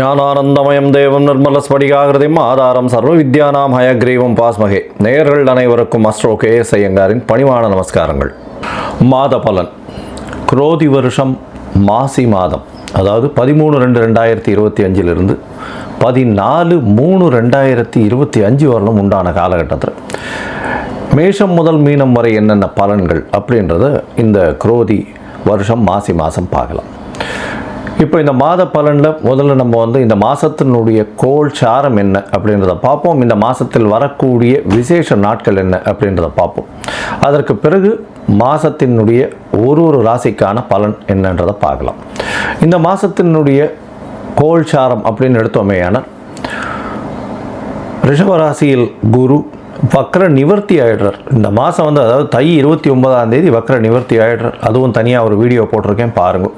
ஞானானந்தமயம் தேவம் நிர்மலஸ்படிகாகிருதிம் ஆதாரம் சர்வ வித்யானாம் ஹயக்ரீவம் பாஸ்மகே. நேயர்கள் அனைவருக்கும் அஸ்ட்ரோ KS ஐயங்காரின் பணிவான நமஸ்காரங்கள். மாத பலன். குரோதி வருஷம் மாசி மாதம், அதாவது 13/2/2025 14/3/2025 வரலும் உண்டான காலகட்டத்தில் மேஷம் முதல் மீனம் வரை என்னென்ன பலன்கள் அப்படின்றத இந்த குரோதி வருஷம் மாசி மாதம் பார்க்கலாம். இப்போ இந்த மாத பலனில் முதல்ல நம்ம இந்த மாதத்தினுடைய கோள் சாரம் என்ன அப்படின்றத பார்ப்போம். இந்த மாதத்தில் வரக்கூடிய விசேஷ நாட்கள் என்ன அப்படின்றத பார்ப்போம். அதற்கு பிறகு மாதத்தினுடைய ஒரு ராசிக்கான பலன் என்னன்றதை பார்க்கலாம். இந்த மாதத்தினுடைய கோள் சாரம் அப்படின்னு எடுத்தோமேயானால், ரிஷபராசியில் குரு வக்ர நிவர்த்தி ஆயிடுறார். இந்த மாதம் அதாவது தை 29ஆம் தேதி வக்ர நிவர்த்தி ஆயிடுறார். அதுவும் தனியாக ஒரு வீடியோ போட்டிருக்கேன், பாருங்கள்.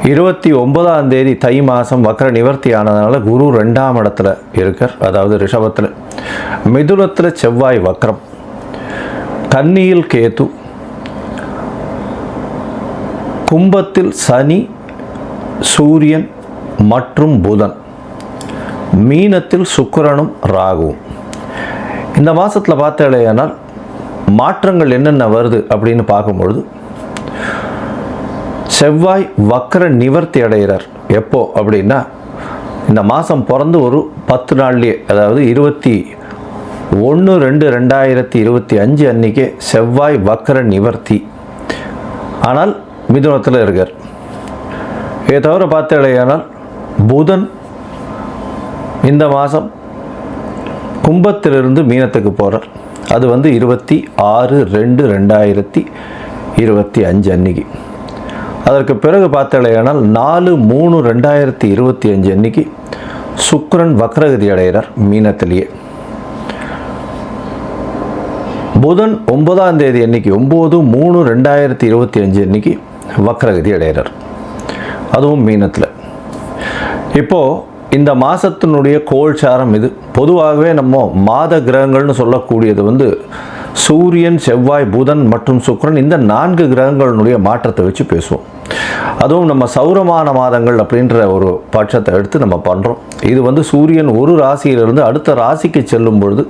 29ஆம் தேதி தை மாதம் வக்ர நிவர்த்தி ஆனதுனால குரு 2ஆம் இடத்துல இருக்கார், அதாவது ரிஷபத்தில். மிதுனத்தில் செவ்வாய் வக்ரம், கன்னியில் கேது, கும்பத்தில் சனி, சூரியன் மற்றும் புதன், மீனத்தில் சுக்கிரனும் ராகுவும். இந்த மாதத்தில் பார்த்தாலேயானால் மாற்றங்கள் என்னென்ன வருது அப்படின்னு பார்க்கும்பொழுது, செவ்வாய் வக்ர நிவர்த்தி அடைகிறார். எப்போ அப்படின்னா, இந்த மாதம் பிறந்து ஒரு 10 நாள்லேயே, அதாவது 21/2/2025 அன்றைக்கே செவ்வாய் வக்ர நிவர்த்தி. ஆனால் மிதுனத்தில் இருக்கார். இதை தவிர பார்த்தாலேயானால் புதன் இந்த மாதம் கும்பத்திலிருந்து மீனத்துக்கு போகிறார். அது 26/2/2025 அன்னைக்கு. அதற்கு பிறகு பார்த்தாலேயானால் 4/3/2025 அன்னைக்கு சுக்கிரன் வக்ரகதி அடைகிறார் மீனத்திலேயே. புதன் 9ஆம் தேதி அன்னைக்கு 9/3/2025 அன்னைக்கு வக்ரகதி அடைகிறார், அதுவும் மீனத்தில். இப்போது இந்த மாதத்தினுடைய கோள்சாரம் இது. பொதுவாகவே நம்ம மாத கிரகங்கள்னு சொல்லக்கூடியது சூரியன், செவ்வாய், புதன் மற்றும் சுக்கிரன், இந்த 4 கிரகங்களுடைய மாற்றத்தை வச்சு பேசுவோம். அதுவும் நம்ம சௌரமான மாதங்கள் அப்படின்ற ஒரு பட்சத்தை எடுத்து நம்ம பண்ணுறோம். இது சூரியன் ஒரு ராசியிலிருந்து அடுத்த ராசிக்கு செல்லும் பொழுது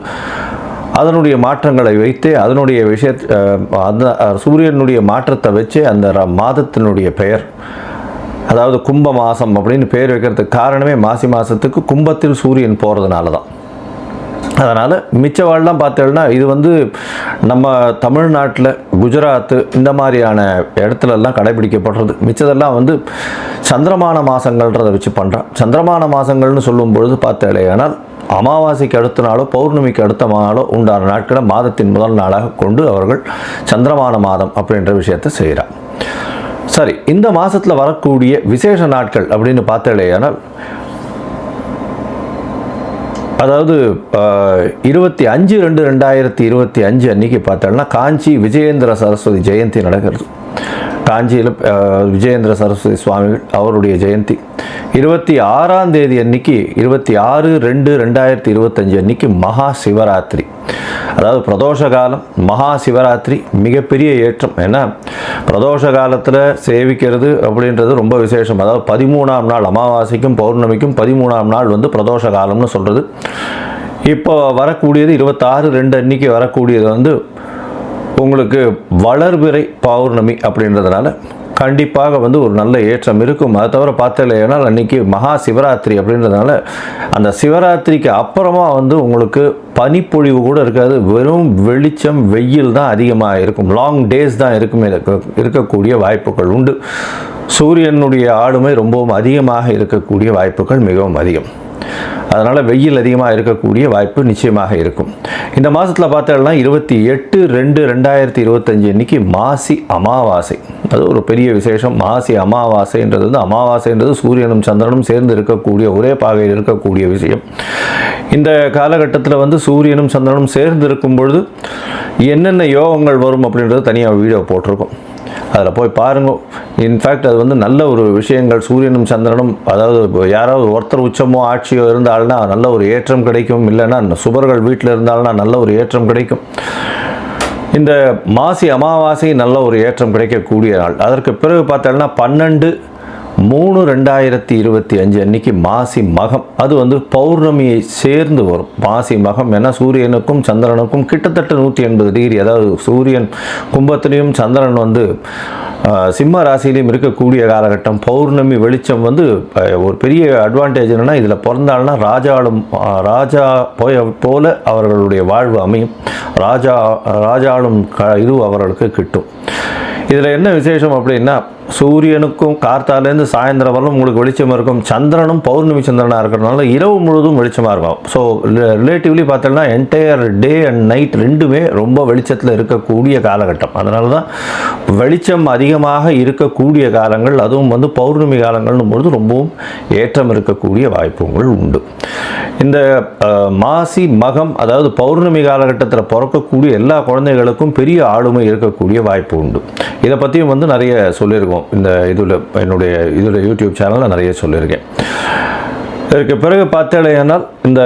அதனுடைய மாற்றங்களை வைத்தே, அதனுடைய அந்த சூரியனுடைய மாற்றத்தை வச்சே அந்த மாதத்தினுடைய பெயர், அதாவது கும்ப மாதம் அப்படின்னு பேர் வைக்கிறதுக்கு காரணமே மாசி மாதத்துக்கு கும்பத்தில் சூரியன் போகிறதுனால தான். அதனால் மிச்சவாழ்லாம் பார்த்தோம்னா இது நம்ம தமிழ்நாட்டில், குஜராத்து இந்த மாதிரியான இடத்துலலாம் கடைபிடிக்கப்படுறது. மிச்சதெல்லாம் சந்திரமான மாதங்கள்ன்றதை வச்சு பண்ணுறான். சந்திரமான மாதங்கள்னு சொல்லும்பொழுது பார்த்தாலேயானால் அமாவாசைக்கு அடுத்த நாளோ பௌர்ணமிக்கு அடுத்த நாளோ உண்டான நாட்களை மாதத்தின் முதல் நாளாக கொண்டு அவர்கள் சந்திரமான மாதம் அப்படின்ற விஷயத்தை செய்கிறார். சரி, இந்த மாதத்தில் வரக்கூடிய விசேஷ நாட்கள் அப்படின்னு பார்த்தாலேயானால், அதாவது 25/2/2025 அன்றைக்கி பார்த்தோம்னா காஞ்சி விஜயேந்திர சரஸ்வதி ஜெயந்தி நடக்கிறது. காஞ்சியில் விஜயேந்திர சரஸ்வதி சுவாமிகள் அவருடைய ஜெயந்தி. 26ஆம் தேதி அன்னைக்கு 26/2/2025 அன்னைக்கு மகா சிவராத்திரி, அதாவது பிரதோஷ காலம். மகா சிவராத்திரி மிகப்பெரிய ஏற்றம். ஏன்னா பிரதோஷ காலத்தில் சேவிக்கிறது அப்படின்றது ரொம்ப விசேஷம். அதாவது 13ஆம் நாள் அமாவாசைக்கும் பௌர்ணமிக்கும் 13ஆம் நாள் பிரதோஷ காலம்னு சொல்கிறது. இப்போ வரக்கூடியது 26/2 அன்னைக்கு வரக்கூடியது உங்களுக்கு வளர்பிறை பௌர்ணமி அப்படின்றதுனால கண்டிப்பாக ஒரு நல்ல ஏற்றம் இருக்கும். அதை தவிர பார்த்தாலேனால் அன்றைக்கி மகா சிவராத்திரி அப்படின்றதுனால அந்த சிவராத்திரிக்கு அப்புறமா உங்களுக்கு பனிப்பொழிவு கூட இருக்காது. வெறும் வெளிச்சம், வெயில் தான் அதிகமாக இருக்கும். லாங் டேஸ் தான் இருக்கக்கூடிய வாய்ப்புகள் உண்டு. சூரியனுடைய ஆளுமை ரொம்பவும் அதிகமாக இருக்கக்கூடிய வாய்ப்புகள் மிகவும் அதிகம். அதனால் வெயில் அதிகமாக இருக்கக்கூடிய வாய்ப்பு நிச்சயமாக இருக்கும். இந்த மாதத்தில் பார்த்தோம்னா 28/2/2025 அன்றைக்கி மாசி அமாவாசை. அது ஒரு பெரிய விசேஷம். மாசி அமாவாசைன்றது அமாவாசைன்றது சூரியனும் சந்திரனும் சேர்ந்து இருக்கக்கூடிய, ஒரே பாகையில் இருக்கக்கூடிய விஷயம். இந்த காலகட்டத்தில் சூரியனும் சந்திரனும் சேர்ந்து இருக்கும் பொழுது என்னென்ன யோகங்கள் வரும் அப்படின்றது தனியாக வீடியோ போட்டிருக்கோம், அதில் போய் பாருங்க. இன்ஃபேக்ட் அது நல்ல ஒரு விஷயங்கள். சூரியனும் சந்திரனும், அதாவது யாராவது ஒருத்தர் உச்சமோ ஆட்சியோ இருந்தால்னா நல்ல ஒரு ஏற்றம் கிடைக்கும். இல்லைன்னா சுபர்கள் வீட்டில் இருந்தால்னா நல்ல ஒரு ஏற்றம் கிடைக்கும். இந்த மாசி அமாவாசை நல்ல ஒரு ஏற்றம் கிடைக்கக்கூடிய நாள். அதற்கு பிறகு பார்த்தோம்னா 12 3/2025 அன்னைக்கு மாசி மகம், அது வந்து பௌர்ணமியை சேர்ந்து வரும். மாசி மகம் ஏன்னா சூரியனுக்கும் சந்திரனுக்கும் கிட்டத்தட்ட 180 டிகிரி, அதாவது சூரியன் கும்பத்திலையும் சந்திரன் வந்து சிம்ம ராசியிலையும் இருக்கக்கூடிய காலகட்டம். பௌர்ணமி வெளிச்சம் வந்து ஒரு பெரிய அட்வான்டேஜ் என்னென்னா, இதில் பிறந்தாள்னா ராஜா போல அவர்களுடைய வாழ்வு அமையும். ராஜாளும் இது அவர்களுக்கு கிட்டும். இதில் என்ன விசேஷம் அப்படின்னா, சூரியனுக்கும் கார்த்தாலேருந்து சாயந்தரம் வரலும் உங்களுக்கு வெளிச்சம் இருக்கும். சந்திரனும் பௌர்ணமி சந்திரனாக இருக்கிறதுனால இரவு முழுவதும் வெளிச்சமாக இருக்கும். ஸோ ரிலேட்டிவ்லி பார்த்தோம்னா என்டையர் டே அண்ட் நைட் ரெண்டுமே ரொம்ப வெளிச்சத்தில் இருக்கக்கூடிய காலகட்டம். அதனால தான் வெளிச்சம் அதிகமாக இருக்கக்கூடிய காலங்கள், அதுவும் வந்து பௌர்ணமி காலங்கள்னும் பொழுது ரொம்பவும் ஏற்றம் இருக்கக்கூடிய வாய்ப்புகள் உண்டு. இந்த மாசி மகம், அதாவது பௌர்ணமி காலகட்டத்தில் பிறக்கக்கூடிய எல்லா குழந்தைகளுக்கும் பெரிய ஆளுமை இருக்கக்கூடிய வாய்ப்பு உண்டு. இதை பற்றியும் வந்து நிறைய சொல்லியிருக்கோம் இந்த என்னுடைய யூடியூப் சேனலில் நிறைய சொல்லியிருக்கேன். இதற்கு பிறகு பார்த்தேனால் இந்த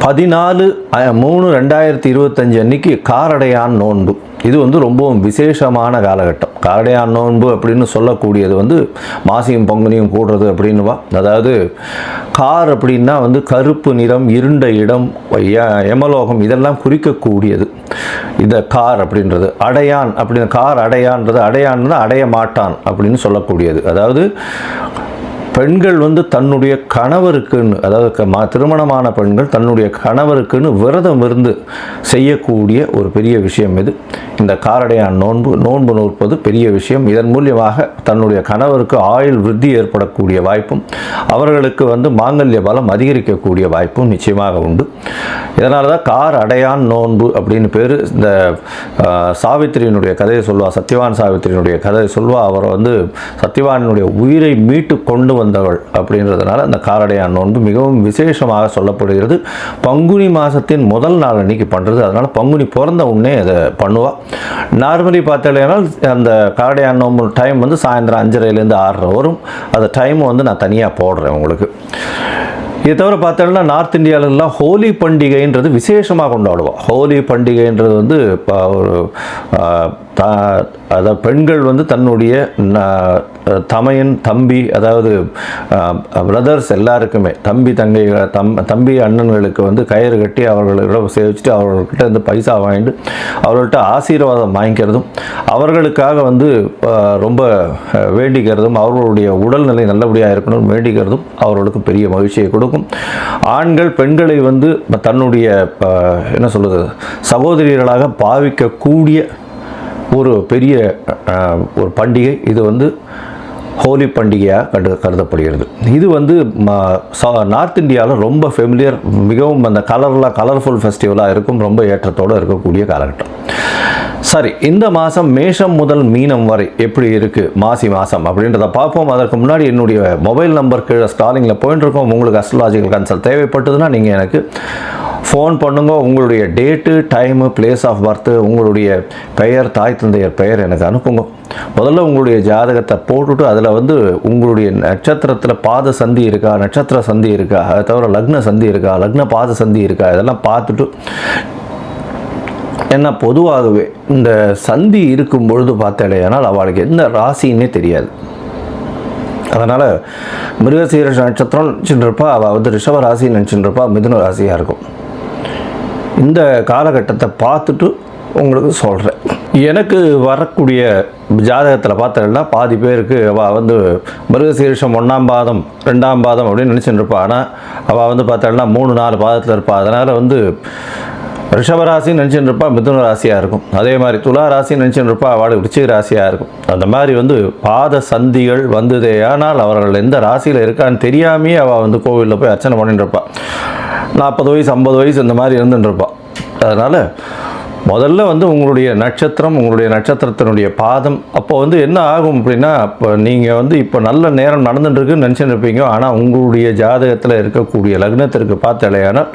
14/3/2025 அன்னைக்கு காரடையான் நோன்பு, இது வந்து ரொம்பவும் விசேஷமான காலகட்டம். காரடையான் நோன்பு அப்படின்னு சொல்லக்கூடியது வந்து மாசியும் பங்குனியும் கூடுறது அப்படின்னுவா. அதாவது கார் அப்படின்னா வந்து கருப்பு நிறம், இருண்ட இடம், யமலோகம் இதெல்லாம் குறிக்கக்கூடியது இந்த கார் அப்படின்றது. அடையான் அப்படின்னு, கார் அடையான்றது, அடையான்னா அடைய மாட்டான் அப்படின்னு சொல்லக்கூடியது. அதாவது பெண்கள் வந்து தன்னுடைய கணவருக்குன்னு, அதாவது திருமணமான பெண்கள் தன்னுடைய கணவருக்குன்னு விரதம் இருந்து செய்யக்கூடிய ஒரு பெரிய விஷயம் இது. இந்த காரடையான் நோன்பு நோற்பது பெரிய விஷயம். இதன் மூலியமாக தன்னுடைய கணவருக்கு ஆயுள் விருத்தி ஏற்படக்கூடிய வாய்ப்பும், அவர்களுக்கு வந்து மாங்கல்ய பலம் அதிகரிக்கக்கூடிய வாய்ப்பும் நிச்சயமாக உண்டு. இதனால தான் கார் அடையான் நோன்பு அப்படின்னு பேர். இந்த சாவித்திரியினுடைய கதையை சொல்வா, சத்யவான் சாவித்திரியினுடைய கதையை சொல்வா. அவர் வந்து சத்யவானுடைய உயிரை மீட்டு கொண்டு வந்தவள் அப்படின்றதுனால அந்த காரடையான் நோன்பு மிகவும் விசேஷமாக சொல்லப்படுகிறது. பங்குனி மாதத்தின் முதல் நாள் அன்னைக்கு பண்ணுறது. அதனால் பங்குனி பிறந்த உடனே அதை பண்ணுவாள். நார்மலி பார்த்தாலேனால் அந்த காரடையான் நோன்பு டைம் வந்து சாயந்தரம் 5:30லேருந்து 6:30 வரும். அந்த டைம் வந்து நான் தனியாக போடுறேன் உங்களுக்கு. இதை தவிர பார்த்தோம்னா நார்த் இந்தியாவிலலாம் ஹோலி பண்டிகைன்றது விசேஷமாக கொண்டாடுவோம். ஹோலி பண்டிகைன்றது வந்து இப்போ ஒரு அதாவது பெண்கள் வந்து தன்னுடைய தமையன் தம்பி, அதாவது பிரதர்ஸ் எல்லாருக்குமே, தம்பி அண்ணன்களுக்கு வந்து கயிறு கட்டி அவர்களிடம் சேவிச்சுட்டு அவர்கள்கிட்ட வந்து பைசா வாங்கிட்டு அவர்கள்ட்ட ஆசீர்வாதம் வாங்கிக்கிறதும், அவர்களுக்காக வந்து ரொம்ப வேண்டிக்கிறதும், அவர்களுடைய உடல்நிலை நல்லபடியாக இருக்கணும் வேண்டிக்கிறதும் அவர்களுக்கு பெரிய மகிழ்ச்சியை கொடுக்கும். ஆண்கள் பெண்களை வந்து தன்னுடைய என்ன சொல்கிறது சகோதரிகளாக பாவிக்கக்கூடிய ஒரு பெரிய ஒரு பண்டிகை இது வந்து ஹோலி பண்டிகையாக கருதப்படுகிறது. இது வந்து நார்த் இந்தியாவில் ரொம்ப ஃபெமிலியர், மிகவும் அந்த கலர்ஃபுல் ஃபெஸ்டிவலாக இருக்கும், ரொம்ப ஏற்றத்தோடு இருக்கக்கூடிய காலகட்டம். சரி, இந்த மாதம் மேஷம் முதல் மீனம் வரை எப்படி இருக்குது மாசி மாதம் அப்படின்றத பார்ப்போம். அதற்கு முன்னாடி என்னுடைய மொபைல் நம்பர் கீழே ஸ்டாலிங்கில் போயிட்டு இருக்கோம். உங்களுக்கு அஸ்ட்ராலஜிக்கல் கன்சல்ட் தேவைப்பட்டதுன்னா நீங்கள் எனக்கு ஃபோன் பண்ணுங்க. உங்களுடைய date, time, place of birth, உங்களுடைய பெயர், தாய் தந்தையர் பெயர் எனக்கு அனுப்புங்க. முதல்ல உங்களுடைய ஜாதகத்தை போட்டுட்டு அதில் வந்து உங்களுடைய நட்சத்திரத்தில் பாத சந்தி இருக்கா, நட்சத்திர சந்தி இருக்கா, அதை தவிர லக்ன சந்தி இருக்கா, லக்ன பாத சந்தி இருக்கா, இதெல்லாம் பார்த்துட்டு, ஏன்னா பொதுவாகவே இந்த சந்தி இருக்கும் பொழுது பார்த்தாலேனால் அவளுக்கு எந்த ராசின்னே தெரியாது. அதனால் மிருகசீரிஷ நட்சத்திரம் நினச்சிட்டுருப்பா, அவள் வந்து ரிஷப ராசி நினச்சிட்டுருப்பா, மிதுன ராசியாக இருக்கும். இந்த காலகட்டத்தை பார்த்துட்டு உங்களுக்கு சொல்கிறேன். எனக்கு வரக்கூடிய ஜாதகத்தில் பார்த்தா பாதி பேருக்கு அவள் வந்து மிருகசீரிஷம் 1ஆம் பாதம் 2ஆம் பாதம் அப்படின்னு நினச்சிட்டு இருப்பா. ஆனால் அவள் வந்து பார்த்தா 3-4 பாதத்தில் இருப்பாள். அதனால் வந்து ரிஷபராசி நினச்சிட்டு இருப்பா, மிதுன ராசியாக இருக்கும். அதே மாதிரி துலா ராசி நினச்சிட்டு இருப்பா, அவள் விருச்சிக ராசியாக இருக்கும். அந்த மாதிரி வந்து பாத சந்திகள் வந்ததே ஆனால் அவர்கள் எந்த ராசியில் இருக்கான்னு தெரியாமையே அவள் வந்து கோவிலில் போய் அர்ச்சனை பண்ணிட்டு இருப்பாள். 40 வயசு 50 வயசு இந்த மாதிரி இருந்துட்டு இருப்பாள். அதனால் முதல்ல வந்து உங்களுடைய நட்சத்திரம், உங்களுடைய நட்சத்திரத்தினுடைய பாதம், அப்போ வந்து என்ன ஆகும் அப்படின்னா, இப்போ நீங்கள் வந்து இப்போ நல்ல நேரம் நடந்துட்டுருக்குன்னு நினச்சிட்டு இருப்பீங்க. ஆனால் உங்களுடைய ஜாதகத்தில் இருக்கக்கூடிய லக்னத்திற்கு பார்த்தாலேயானால்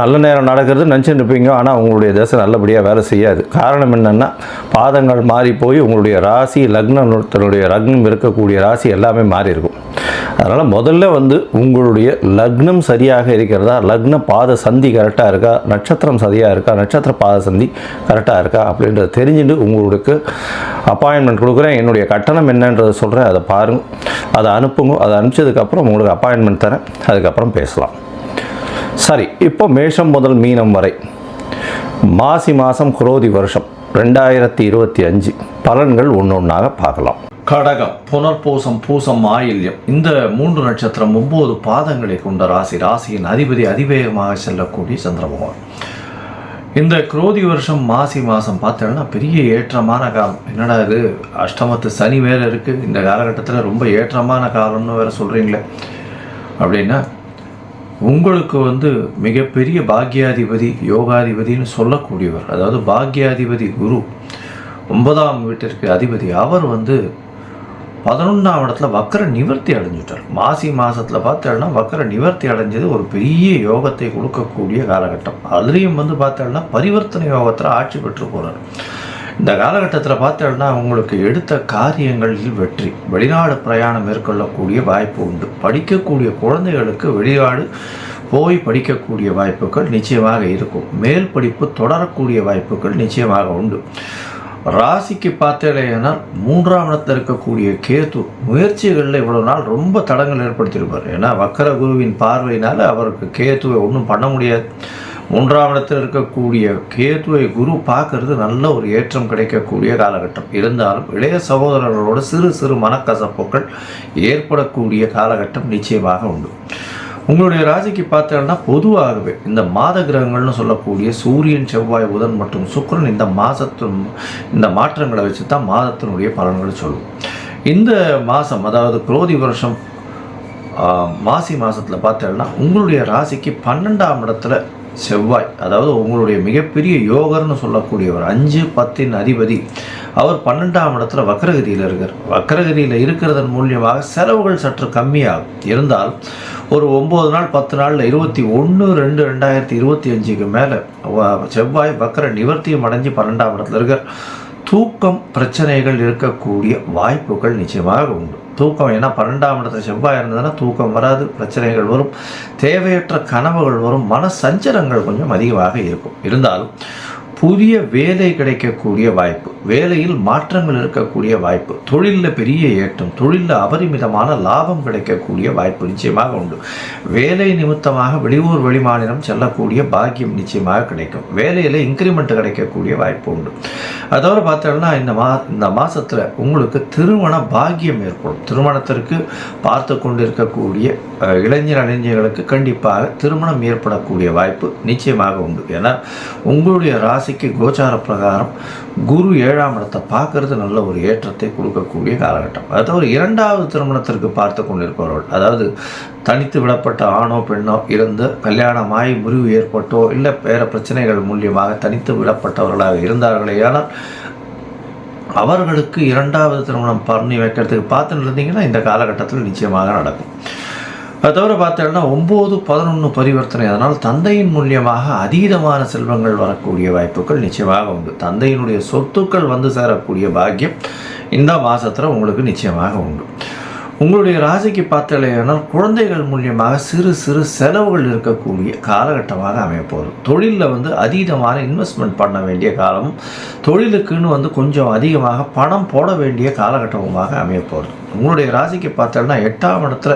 நல்ல நேரம் நடக்கிறது நினச்சிட்டு இருப்பீங்க. ஆனால் உங்களுடைய தசை நல்லபடியாக வேலை செய்யாது. காரணம் என்னென்னா, பாதங்கள் மாறி போய் உங்களுடைய ராசி, லக்னத்தினுடைய லக்னம் இருக்கக்கூடிய ராசி எல்லாமே மாறி இருக்கும். அதனால் முதல்ல வந்து உங்களுடைய லக்னம் சரியாக இருக்கிறதா, லக்ன பாத சந்தி கரெக்டாக இருக்கா, நட்சத்திரம் சரியாக இருக்கா, நட்சத்திர பாத சந்தி கரெக்டாக இருக்கா அப்படின்றத தெரிஞ்சுட்டு உங்களுக்கு அப்பாயின்மெண்ட் கொடுக்குறேன். என்னுடைய கட்டணம் என்னன்றதை சொல்கிறேன், அதை பாருங்கள், அதை அனுப்புங்க. அதை அனுப்பிச்சதுக்கப்புறம் உங்களுக்கு அப்பாயின்மெண்ட் தரேன், அதுக்கப்புறம் பேசலாம். சரி, இப்போ மேஷம் முதல் மீனம் வரை மாசி மாதம் குரோதி வருஷம் 2025 பலன்கள் ஒன்று ஒன்றாக பார்க்கலாம். கடகம், புனர்பூசம், பூசம், ஆயில்யம், இந்த 3 நட்சத்திரம் 9 பாதங்களை கொண்ட ராசி. ராசியின் அதிபதி அதிவேகமாக செல்லக்கூடிய சந்திரபகவான். இந்த குரோதி வருஷம் மாசி மாதம் பார்த்தோன்னா பெரிய ஏற்றமான காலம். என்னடா இது, அஷ்டமத்து சனி வேறு இருக்குது, இந்த காலகட்டத்தில் ரொம்ப ஏற்றமான காலம்னு வேறு சொல்கிறீங்களே அப்படின்னா, உங்களுக்கு வந்து மிகப்பெரிய பாக்யாதிபதி யோகாதிபதினு சொல்லக்கூடியவர், அதாவது பாக்யாதிபதி குரு 9ஆம் வீட்டிற்கு அதிபதி, அவர் வந்து 11ஆம் இடத்துல வக்கர நிவர்த்தி அடைஞ்சிட்டார். மாசி மாதத்தில் பார்த்தோன்னா வக்கர நிவர்த்தி அடைஞ்சது ஒரு பெரிய யோகத்தை கொடுக்கக்கூடிய காலகட்டம். அதுலேயும் வந்து பார்த்தோன்னா பரிவர்த்தனை யோகத்தில் ஆட்சி பெற்று போகிறார். இந்த காலகட்டத்தில் பார்த்தோன்னா உங்களுக்கு எடுத்த காரியங்களில் வெற்றி, வெளிநாடு பிரயாணம் மேற்கொள்ளக்கூடிய வாய்ப்பு உண்டு. படிக்கக்கூடிய குழந்தைகளுக்கு வெளிநாடு போய் படிக்கக்கூடிய வாய்ப்புகள் நிச்சயமாக இருக்கும். மேல் படிப்பு தொடரக்கூடிய வாய்ப்புகள் நிச்சயமாக உண்டு. ராசிக்கு பார்த்தேன்னா 3ஆம் இடத்தில் இருக்கக்கூடிய கேது முயற்சிகளில் இவ்வளோ நாள் ரொம்ப தடங்கள் ஏற்படுத்தியிருப்பார். ஏன்னா வக்கர குருவின் பார்வையினால் அவருக்கு கேதுவை ஒன்றும் பண்ண முடியாது. 3ஆம் இடத்தில் இருக்கக்கூடிய கேதுவை குரு பார்க்கறது நல்ல ஒரு ஏற்றம் கிடைக்கக்கூடிய காலகட்டம். இருந்தாலும் இளைய சகோதரர்களோட சிறு சிறு மனக்கசப்புகள் ஏற்படக்கூடிய காலகட்டம் நிச்சயமாக உண்டு. உங்களுடைய ராசிக்கு பார்த்தோன்னா பொதுவாகவே இந்த மாத கிரகங்கள்னு சொல்லக்கூடிய சூரியன், செவ்வாய், புதன் மற்றும் சுக்கிரன் இந்த மாற்றங்களை வச்சு தான் மாதத்தினுடைய பலன்களை சொல்லும். இந்த மாதம், அதாவது குரோதி வருஷம் மாசி மாதத்தில் பார்த்தோன்னா உங்களுடைய ராசிக்கு 12ஆம் இடத்துல செவ்வாய், அதாவது உங்களுடைய மிகப்பெரிய யோகர்னு சொல்லக்கூடியவர் 5, 10 அதிபதி, அவர் 12ஆம் இடத்துல வக்கரகதியில் இருக்கார். வக்கரகதியில் இருக்கிறதன் மூலியமாக செலவுகள் சற்று கம்மியாகும். இருந்தால் ஒரு 9 நாள் 10 நாளில் 21/2/2025க்கு மேலே செவ்வாய் வக்கர நிவர்த்தியும் அடைஞ்சு 12ஆம் இடத்துல இருக்கார். தூக்கம் பிரச்சனைகள் இருக்கக்கூடிய வாய்ப்புகள் நிச்சயமாக உண்டு. தூக்கம், ஏன்னா 12ஆம் இடத்துல செவ்வாய் இருந்ததுன்னா தூக்கம் வராது, பிரச்சனைகள் வரும், தேவையற்ற கனவுகள் வரும், மன சஞ்சலங்கள் கொஞ்சம் அதிகமாக இருக்கும். இருந்தாலும் புதிய வேலை கிடைக்கக்கூடிய வாய்ப்பு, வேலையில் மாற்றங்கள் இருக்கக்கூடிய வாய்ப்பு, தொழிலில் பெரிய ஏற்றம், தொழிலில் அபரிமிதமான லாபம் கிடைக்கக்கூடிய வாய்ப்பு நிச்சயமாக உண்டு. வேலை நிமித்தமாக வெளியூர் வெளிமாநிலம் செல்லக்கூடிய பாக்கியம் நிச்சயமாக கிடைக்கும். வேலையில் இன்க்ரிமெண்ட் கிடைக்கக்கூடிய வாய்ப்பு உண்டு. அதோடு பார்த்தோம்னா இந்த மாதத்தில் உங்களுக்கு திருமண பாக்கியம் ஏற்படும். திருமணத்திற்கு பார்த்து கொண்டு இருக்கக்கூடிய இளைஞர்களுக்கு கண்டிப்பாக திருமணம் ஏற்படக்கூடிய வாய்ப்பு நிச்சயமாக உண்டு. ஏன்னா உங்களுடைய ராசிக்கு கோச்சார பிரகாரம் குரு 7ஆம் இடத்தை பார்க்கறது நல்ல ஒரு ஏற்றத்தை கொடுக்கக்கூடிய காலகட்டம். அதாவது 2வது திருமணத்திற்கு பார்த்து கொண்டிருப்பவர்கள், அதாவது தனித்து விடப்பட்ட ஆணோ பெண்ணோ இருந்து கல்யாணமாய் முறிவு ஏற்பட்டோ இல்லை வேறு பிரச்சனைகள் மூலியமாக தனித்து விடப்பட்டவர்களாக இருந்தார்களே, ஆனால் அவர்களுக்கு 2வது திருமணம் பண்ணி வைக்கிறதுக்கு பார்த்துன்னு இருந்தீங்கன்னா இந்த காலகட்டத்தில் நிச்சயமாக நடக்கும். அது தவிர பார்த்தோம்னா 9, 11 பரிவர்த்தனை, அதனால் தந்தையின் மூலியமாக அதீதமான செல்வங்கள் வரக்கூடிய வாய்ப்புகள் நிச்சயமாக உண்டு. தந்தையினுடைய சொத்துக்கள் வந்து சேரக்கூடிய பாக்கியம் இந்த மாதத்தில் உங்களுக்கு நிச்சயமாக உண்டு. உங்களுடைய ராசிக்கு பார்த்தலையானால் குழந்தைகள் மூலியமாக சிறு சிறு செலவுகள் இருக்கக்கூடிய காலகட்டமாக அமையப்போகுது. தொழிலில் வந்து அதீதமான இன்வெஸ்ட்மெண்ட் பண்ண வேண்டிய காலமும், தொழிலுக்குன்னு வந்து கொஞ்சம் அதிகமாக பணம் போட வேண்டிய காலகட்டமாக அமையப்போகுது. உங்களுடைய ராசிக்கு பார்த்தோம்னா 8ஆம் இடத்துல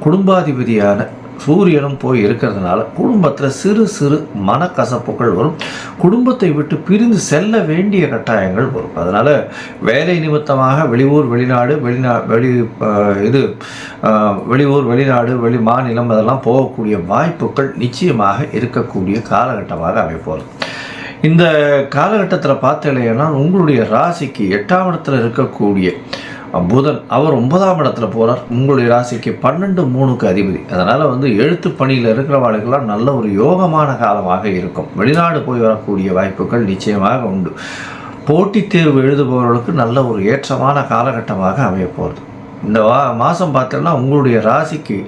குடும்பாதிபதியான சூரியனும் போய் இருக்கிறதுனால குடும்பத்தில் சிறு சிறு மனக்கசப்புகள் வரும். குடும்பத்தை விட்டு பிரிந்து செல்ல வேண்டிய கட்டாயங்கள் வரும். அதனால் வேலை நிமித்தமாக வெளியூர் வெளிநாடு வெளி மாநிலம் அதெல்லாம் போகக்கூடிய வாய்ப்புகள் நிச்சயமாக இருக்கக்கூடிய காலகட்டமாக அமைப்போம். இந்த காலகட்டத்தில் பார்த்தீங்கன்னா உங்களுடைய ராசிக்கு 8ஆம் இடத்துல இருக்கக்கூடிய புதன் அவர் 9ஆம் இடத்துல போகிறார். உங்களுடைய ராசிக்கு 12/3க்கு அதிபதி. அதனால் வந்து எழுத்து பணியில் இருக்கிறவர்களுக்கெல்லாம் நல்ல ஒரு யோகமான காலமாக இருக்கும். வெளிநாடு போய் வரக்கூடிய வாய்ப்புகள் நிச்சயமாக உண்டு. போட்டித் தேர்வு எழுதுபவர்களுக்கு நல்ல ஒரு ஏற்றமான காலகட்டமாக அமையப்போகிறது. இந்த மாதம் பார்த்தோன்னா உங்களுடைய ராசிக்கு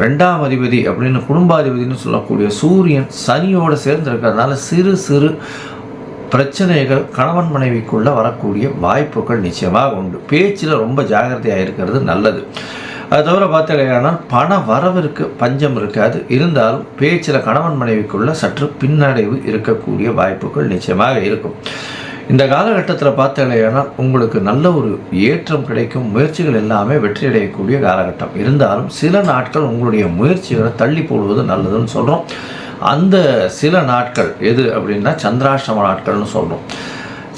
2ஆம் அதிபதி அப்படின்னு குடும்பாதிபதினு சொல்லக்கூடிய சூரியன் சனியோடு சேர்ந்திருக்கிறதுனால சிறு சிறு பிரச்சனைகள் கணவன் மனைவிக்குள்ளே வரக்கூடிய வாய்ப்புகள் நிச்சயமாக உண்டு. பேச்சில் ரொம்ப ஜாகிரதையாக இருக்கிறது நல்லது. அது தவிர பார்த்தீங்கன்னா பண வரவிற்கு பஞ்சம் இருக்காது. இருந்தாலும் பேச்சில் கணவன் மனைவிக்குள்ள சற்று பின்னடைவு இருக்கக்கூடிய வாய்ப்புகள் நிச்சயமாக இருக்கும். இந்த காலகட்டத்தில் பார்த்தீங்கன்னா உங்களுக்கு நல்ல ஒரு ஏற்றம் கிடைக்கும். முயற்சிகள் எல்லாமே வெற்றியடையக்கூடிய காலகட்டம். இருந்தாலும் சில நாட்கள் உங்களுடைய முயற்சிகளை தள்ளி போடுவது நல்லதுன்னு சொல்கிறோம். அந்த சில நாட்கள் எது அப்படின்னா சந்திராஷ்டம நாட்கள்னு சொல்கிறோம்.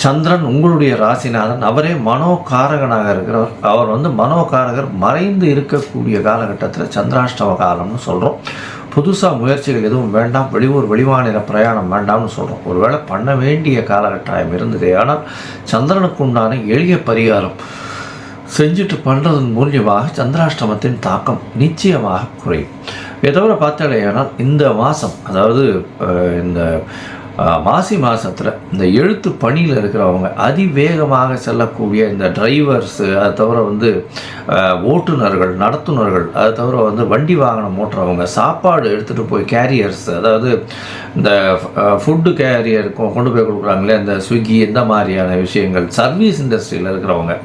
சந்திரன் உங்களுடைய ராசிநாதன், அவரே மனோகாரகனாக இருக்கிறவர். அவர் மனோகாரகர் மறைந்து இருக்கக்கூடிய காலகட்டத்தில் சந்திராஷ்டம காலம்னு சொல்கிறோம். புதுசாக முயற்சிகள் எதுவும் வேண்டாம், வெளியூர் வெளிமாநில பிரயாணம் வேண்டாம்னு சொல்கிறோம். ஒருவேளை பண்ண வேண்டிய காலகட்டாயம் இருந்ததே, ஆனால் சந்திரனுக்கு உண்டான எளிய பரிகாரம் செஞ்சுட்டு பண்ணுறதன் மூலியமாக சந்திராஷ்டமத்தின் தாக்கம் நிச்சயமாக குறையும். இதை தவிர பார்த்தாலேயானால் இந்த மாதம், அதாவது இந்த மாசி மாதத்தில் இந்த எழுத்து பணியில் இருக்கிறவங்க, அதிவேகமாக செல்லக்கூடிய இந்த டிரைவர்ஸு, அதை தவிர ஓட்டுநர்கள், நடத்துனர்கள், அதை தவிர வண்டி வாகனம் ஓட்டுறவங்க, சாப்பாடு எடுத்துகிட்டு போய் கேரியர்ஸ், அதாவது இந்த ஃபுட்டு கேரியர் கொண்டு போய் கொடுக்குறாங்களே இந்த ஸ்விக்கி, இந்த மாதிரியான விஷயங்கள், சர்வீஸ் இண்டஸ்ட்ரியில் இருக்கிறவங்க,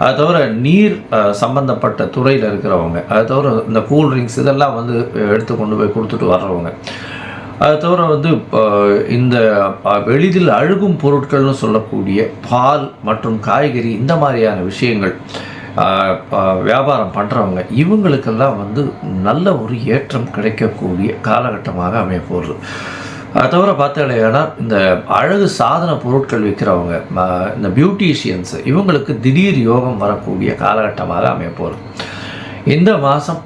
அதை தவிர நீர் சம்பந்தப்பட்ட துறையில் இருக்கிறவங்க, அதை தவிர இந்த கூல்ட்ரிங்க்ஸ் இதெல்லாம் எடுத்து கொண்டு போய் கொடுத்துட்டு வர்றவங்க, அது தவிர இந்த எளிதில் அழுகும் பொருட்கள்னு சொல்லக்கூடிய பால் மற்றும் காய்கறி, இந்த மாதிரியான விஷயங்கள் வியாபாரம் பண்ணுறவங்க, இவங்களுக்கெல்லாம் நல்ல ஒரு ஏற்றம் கிடைக்கக்கூடிய காலகட்டமாக அமைய போகிறது. அது தவிர பார்த்தாலேனா இந்த அழகு சாதன பொருட்கள் விற்கிறவங்க, இந்த பியூட்டிஷியன்ஸ், இவங்களுக்கு திடீர் யோகம் வரக்கூடிய காலகட்டமாக அமைய போகிறது. இந்த மாதம்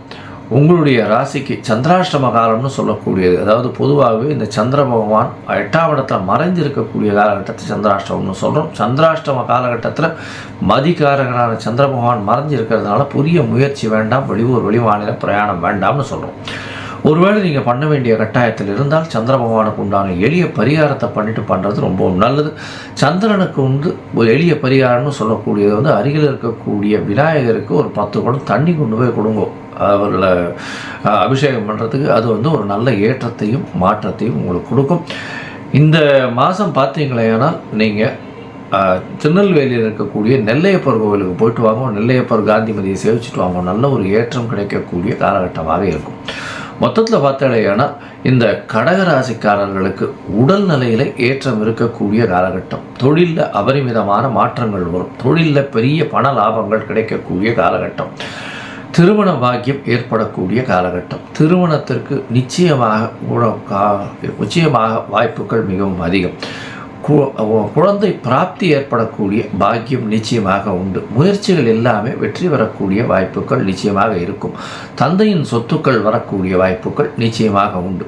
உங்களுடைய ராசிக்கு சந்திராஷ்டம காலம்னு சொல்லக்கூடியது, அதாவது பொதுவாகவே இந்த சந்திர பகவான் 8ஆம் இடத்துல மறைஞ்சிருக்கக்கூடிய காலகட்டத்தை சந்திராஷ்டமம்னு சொல்கிறோம். சந்திராஷ்டம காலகட்டத்தில் மதிகாரகனான சந்திர பகவான் மறைஞ்சிருக்கிறதுனால புதிய முயற்சி வேண்டாம், வெளியூர் வெளிமாநில பிரயாணம் வேண்டாம்னு சொல்கிறோம். ஒருவேளை நீங்கள் பண்ண வேண்டிய கட்டாயத்தில் இருந்தால் சந்திர பகவானுக்கு உண்டான எளிய பரிகாரத்தை பண்ணிட்டு பண்ணுறது ரொம்ப நல்லது. சந்திரனுக்கு ஒரு எளிய பரிகாரம்னு சொல்லக்கூடியது அருகில் இருக்கக்கூடிய விநாயகருக்கு ஒரு 10 குடம் தண்ணி கொண்டு போய் கொடுங்க. அவர்களை அபிஷேகம் பண்ணுறதுக்கு அது ஒரு நல்ல ஏற்றத்தையும் மாற்றத்தையும் உங்களுக்கு கொடுக்கும். இந்த மாதம் பார்த்தீங்களேனால் நீங்கள் திருநெல்வேலியில் இருக்கக்கூடிய நெல்லையப்பர் கோவிலுக்கு போயிட்டு வாங்க. நெல்லையப்பர் காந்திமதியை சேவிச்சுட்டு வாங்க. நல்ல ஒரு ஏற்றம் கிடைக்கக்கூடிய காலகட்டமாக இருக்கும். மொத்தத்தில் பார்த்தாலேனா இந்த கடகராசிக்காரர்களுக்கு உடல் நிலையில் ஏற்றம் இருக்கக்கூடிய காலகட்டம். தொழிலில் அபரிமிதமான மாற்றங்கள் வரும். தொழிலில் பெரிய பண லாபங்கள் கிடைக்கக்கூடிய காலகட்டம். திருமண பாக்கியம் ஏற்படக்கூடிய காலகட்டம். திருமணத்திற்கு நிச்சயமாக வாய்ப்புகள் மிகவும் அதிகம். குழந்தை பிராப்தி ஏற்படக்கூடிய பாக்கியம் நிச்சயமாக உண்டு. முயற்சிகள் எல்லாமே வெற்றி பெறக்கூடிய வாய்ப்புகள் நிச்சயமாக இருக்கும். தந்தையின் சொத்துக்கள் வரக்கூடிய வாய்ப்புகள் நிச்சயமாக உண்டு.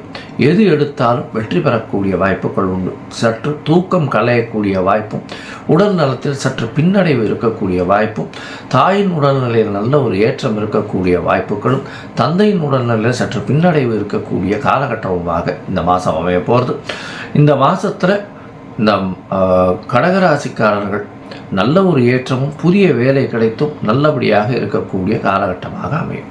எது எடுத்தாலும் வெற்றி பெறக்கூடிய வாய்ப்புகள் உண்டு. சற்று தூக்கம் களையக்கூடிய வாய்ப்பும், உடல் நலத்தில் சற்று பின்னடைவு இருக்கக்கூடிய வாய்ப்பும், தாயின் உடல்நிலையில் நல்ல ஒரு ஏற்றம் இருக்கக்கூடிய வாய்ப்புகளும், தந்தையின் உடல்நிலையில் சற்று பின்னடைவு இருக்கக்கூடிய காலகட்டமாக இந்த மாதம் அமைய போகிறது. இந்த மாதத்தில் இந்த கடகராசிக்காரர்கள் நல்ல ஒரு ஏற்றமும் புதிய வேலை கிடைத்தும் நல்லபடியாக இருக்கக்கூடிய காலகட்டமாக அமையும்.